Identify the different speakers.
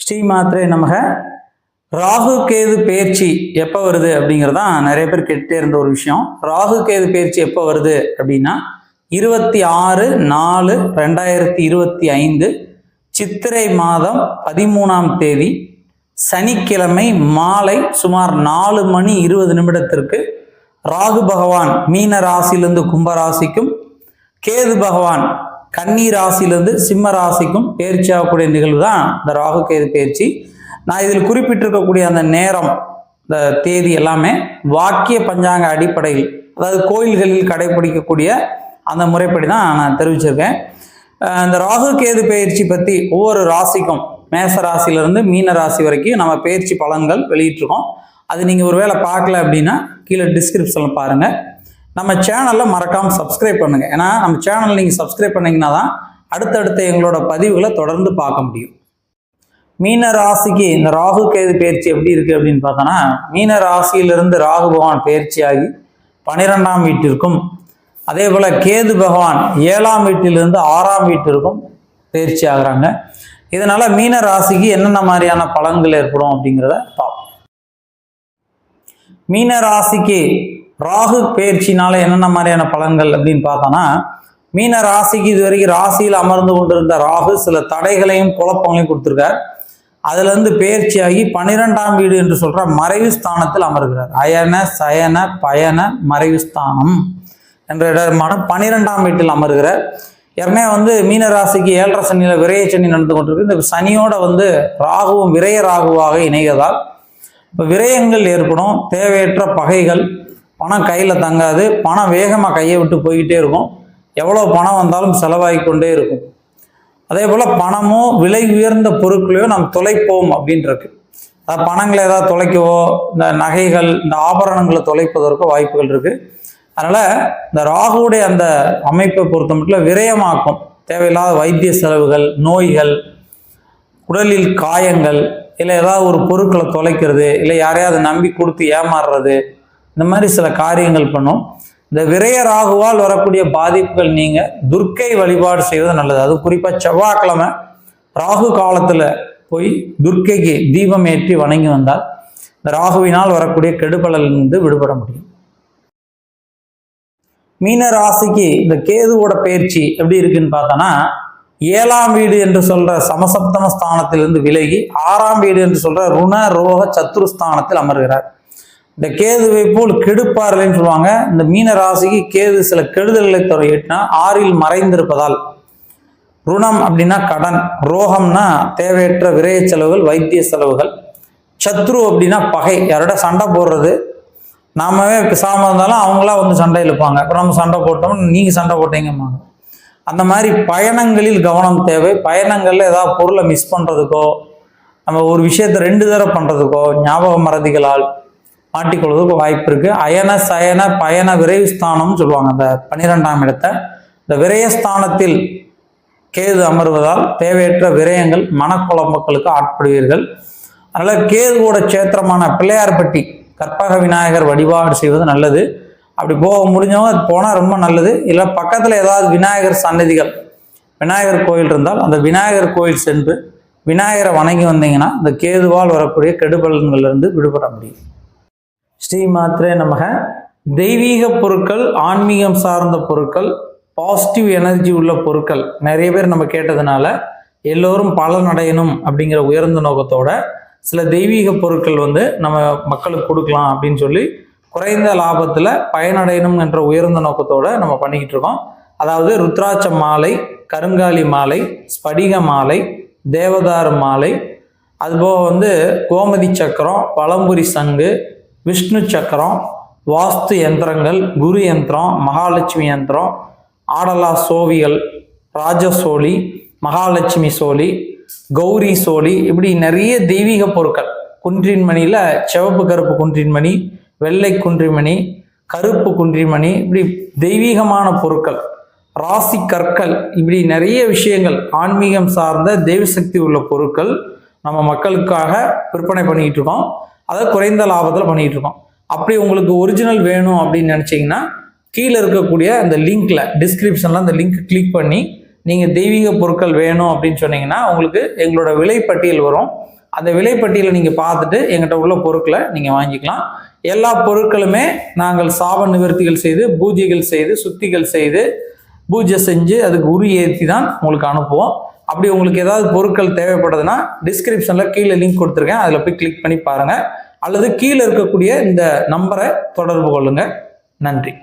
Speaker 1: ஸ்ரீமாத்ரே நமக. ராகு கேது பெயர்ச்சி எப்போ வருது அப்படிங்கிறதான் நிறைய பேர் கேட்டே இருந்த ஒரு விஷயம். ராகு கேது பெயர்ச்சி எப்போ வருது அப்படின்னா 26/4/2025 சித்திரை மாதம் 13ஆம் தேதி சனிக்கிழமை மாலை சுமார் 4:20 ராகு பகவான் மீன ராசியிலிருந்து கும்ப ராசிக்கும், கேது பகவான் கன்னி ராசியிலிருந்து சிம்ம ராசிக்கும் பயிற்சி ஆகக்கூடிய நிகழ்வு தான் இந்த ராகு கேது பயிற்சி. நான் இதில் குறிப்பிட்டிருக்கக்கூடிய அந்த நேரம், இந்த தேதி எல்லாமே வாக்கிய பஞ்சாங்க அடிப்படையில், அதாவது கோயில்களில் கடைபிடிக்கக்கூடிய அந்த முறைப்படி தான் நான் தெரிவிச்சிருக்கேன். இந்த ராகு கேது பயிற்சி பற்றி ஒவ்வொரு ராசிக்கும், மேச ராசியிலிருந்து மீன ராசி வரைக்கும் நம்ம பயிற்சி பலன்கள் வெளியிட்டிருக்கோம். அது நீங்கள் ஒருவேளை பார்க்கல அப்படின்னா கீழே டிஸ்கிரிப்ஷனில் பாருங்கள். நம்ம சேனலில் மறக்காமல் சப்ஸ்கிரைப் பண்ணுங்கள். ஏன்னா நம்ம சேனல் நீங்கள் சப்ஸ்கிரைப் பண்ணிங்கன்னா தான் அடுத்தடுத்த எங்களோட பதிவுகளை தொடர்ந்து பார்க்க முடியும். மீன ராசிக்கு இந்த ராகு கேது பயிற்சி எப்படி இருக்குது அப்படின்னு பார்த்தோன்னா, மீன ராசியிலிருந்து ராகு பகவான் பயிற்சியாகி 12ஆம் வீட்டிற்கும், அதே போல் கேது பகவான் 7ஆம் வீட்டிலிருந்து 6ஆம் வீட்டிற்கும் பயிற்சி ஆகுறாங்க. இதனால் மீன ராசிக்கு என்னென்ன மாதிரியான பலன்கள் ஏற்படும் அப்படிங்கிறத பார்ப்போம். மீன ராசிக்கு ராகு பயிற்சினால என்னென்ன மாதிரியான பலன்கள் அப்படின்னு பார்த்தோன்னா, மீன ராசிக்கு இதுவரைக்கும் ராசியில் அமர்ந்து கொண்டிருந்த ராகு சில தடைகளையும் குழப்பங்களையும் கொடுத்துருக்கார். அதுலேருந்து பயிற்சியாகி 12ஆம் வீடு என்று சொல்கிற மறைவு ஸ்தானத்தில் அமர்கிறார். அயன சயன பயன மறைவு ஸ்தானம் என்ற இடமான 12ஆம் வீட்டில் அமர்கிறார். ஏற்கனவே மீன ராசிக்கு 7.5 சனியில் விரைய சனி நடந்து கொண்டிருக்கு. இந்த சனியோட ராகுவும் விரைய ராகுவாக இணைவதால் இப்போ விரயங்கள் ஏற்படும். தேவையற்ற பகைகள், பணம் கையில் தங்காது, பணம் வேகமாக கையை விட்டு போய்கிட்டே இருக்கும். எவ்வளோ பணம் வந்தாலும் செலவாகி கொண்டே இருக்கும். அதே போல் பணமோ விலை உயர்ந்த பொருட்களையோ நாம் தொலைப்போம் அப்படின்றது. அதாவது பணங்களை ஏதாவது தொலைக்கவோ, இந்த நகைகள், இந்த ஆபரணங்களை தொலைப்பதற்கோ வாய்ப்புகள் இருக்குது. அதனால் இந்த ராகுவுடைய அந்த அமைப்பை பொறுத்த மட்டும் விரயமாக்கும். தேவையில்லாத வைத்திய செலவுகள், நோய்கள், உடலில் காயங்கள், இல்லை ஏதாவது ஒரு பொருட்களை தொலைக்கிறது, இல்லை யாரையாவது நம்பி கொடுத்து ஏமாறுறது, இந்த மாதிரி சில காரியங்கள் பண்ணும். இந்த விரய ராகுவால் வரக்கூடிய பாதிப்புகள் நீங்கள் துர்க்கை வழிபாடு செய்வது நல்லது. அது குறிப்பாக செவ்வாய்க்கிழமை ராகு காலத்தில் போய் துர்க்கைக்கு தீபம் ஏற்றி வணங்கி வந்தால் இந்த ராகுவினால் வரக்கூடிய கெடுபலிலிருந்து விடுபட முடியும். மீன ராசிக்கு இந்த கேதுவோட பயிற்சி எப்படி இருக்குன்னு பார்த்தோன்னா, 7ஆம் வீடு என்று சொல்ற சமசப்தம ஸ்தானத்திலிருந்து விலகி 6ஆம் வீடு என்று சொல்ற ருண ரோக சத்துருஸ்தானத்தில் அமர்கிறார். இந்த கேதுவை போல் கெடுப்பார்கள்னு சொல்லுவாங்க. இந்த மீன ராசிக்கு கேது சில கெடுதல்களை தொடங்கிட்டுனா 6இல் மறைந்திருப்பதால், ருணம் அப்படின்னா கடன், ரோகம்னா தேவையற்ற விரய செலவுகள், வைத்திய செலவுகள், சத்ரு அப்படின்னா பகை, யாரோட சண்டை போடுறது, நாமவே பேசாமல் இருந்தாலும் அவங்களா சண்டை இழுப்பாங்க. அப்புறம் நம்ம சண்டை போட்டோம், நீங்கள் சண்டை போட்டீங்கம்மாங்க. அந்த மாதிரி பயணங்களில் கவனம் தேவை. பயணங்களில் ஏதாவது பொருளை மிஸ் பண்ணுறதுக்கோ, நம்ம ஒரு விஷயத்தை 2 தடவை பண்ணுறதுக்கோ, ஞாபக மறதிகளால் மாட்டிக்கொள்வதற்கு வாய்ப்பு இருக்குது. அயன சயன பயண விரைவு ஸ்தானம்னு சொல்லுவாங்க. அந்த 12ஆம் இடத்தை இந்த விரயஸ்தானத்தில் கேது அமர்வதால் தேவையற்ற விரயங்கள், மனக்குழம்புகளுக்கு ஆட்படுவீர்கள். அதனால் கேதுவோட சேத்திரமான பிள்ளையார்பட்டி கற்பக விநாயகர் வழிபாடு செய்வது நல்லது. அப்படி போக முடிஞ்சவங்க போனால் ரொம்ப நல்லது. இல்லை பக்கத்தில் ஏதாவது விநாயகர் சன்னதிகள், விநாயகர் கோயில் இருந்தால் அந்த விநாயகர் கோயில் சென்று விநாயகரை வணங்கி வந்தீங்கன்னா இந்த கேதுவால் வரக்கூடிய கெடுபலன்களிலிருந்து விடுபட முடியும். ஸ்ரீமாத்ரே நமக. தெய்வீக பொருட்கள், ஆன்மீகம் சார்ந்த பொருட்கள், பாசிட்டிவ் எனர்ஜி உள்ள பொருட்கள் நிறைய பேர் நம்ம கேட்டதுனால எல்லோரும் பலன் அடையணும் அப்படிங்கிற உயர்ந்த நோக்கத்தோட சில தெய்வீக பொருட்கள் நம்ம மக்களுக்கு கொடுக்கலாம் அப்படின்னு சொல்லி குறைந்த லாபத்தில் பயனடையணும் என்ற உயர்ந்த நோக்கத்தோடு நம்ம பண்ணிக்கிட்டு இருக்கோம். அதாவது ருத்ராட்ச மாலை, கருங்காலி மாலை, ஸ்படிக மாலை, தேவதாரு மாலை, அதுபோக கோமதி சக்கரம், பழம்புரி சங்கு, விஷ்ணு சக்கரம், வாஸ்து யந்திரங்கள், குரு யந்திரம், மகாலட்சுமி யந்திரம், ஆடலா சோவிகள், ராஜசோழி, மகாலட்சுமி சோழி, கௌரி சோழி, இப்படி நிறைய தெய்வீக பொருட்கள். குன்றின்மணியில் சிவப்பு கருப்பு குன்றின்மணி, வெள்ளை குன்றிமணி, கருப்பு குன்றிமணி, இப்படி தெய்வீகமான பொருட்கள், ராசி கற்கள், இப்படி நிறைய விஷயங்கள் ஆன்மீகம் சார்ந்த தெய்வசக்தி உள்ள பொருட்கள் நம்ம மக்களுக்காக விற்பனை பண்ணிக்கிட்டு இருக்கோம். அதை குறைந்த லாபத்தில் பண்ணிக்கிட்டு இருக்கோம். அப்படி உங்களுக்கு ஒரிஜினல் வேணும் அப்படின்னு நினச்சிங்கன்னா கீழே இருக்கக்கூடிய அந்த லிங்க்ல, டிஸ்கிரிப்ஷனில் அந்த லிங்க் கிளிக் பண்ணி நீங்கள் தெய்வீக பொருட்கள் வேணும் அப்படின்னு சொன்னீங்கன்னா உங்களுக்கு எங்களோட விலைப்பட்டியல் வரும். அந்த விலைப்பட்டியலை நீங்கள் பார்த்துட்டு எங்கிட்ட உள்ள பொருட்களை நீங்கள் வாங்கிக்கலாம். எல்லா பொருட்களுமே நாங்கள் சாப நிவர்த்திகள் செய்து, பூஜைகள் செய்து, சுத்திகள் செய்து, பூஜை செஞ்சு அதுக்கு உரி ஏற்றி தான் உங்களுக்கு அனுப்புவோம். அப்படி உங்களுக்கு ஏதாவது பொருட்கள் தேவைப்படுதுன்னா டிஸ்கிரிப்ஷனில் கீழே லிங்க் கொடுத்துருக்கேன், அதில் போய் கிளிக் பண்ணி பாருங்கள். அல்லது கீழே இருக்கக்கூடிய இந்த நம்பரை தொடர்பு கொள்ளுங்கள். நன்றி.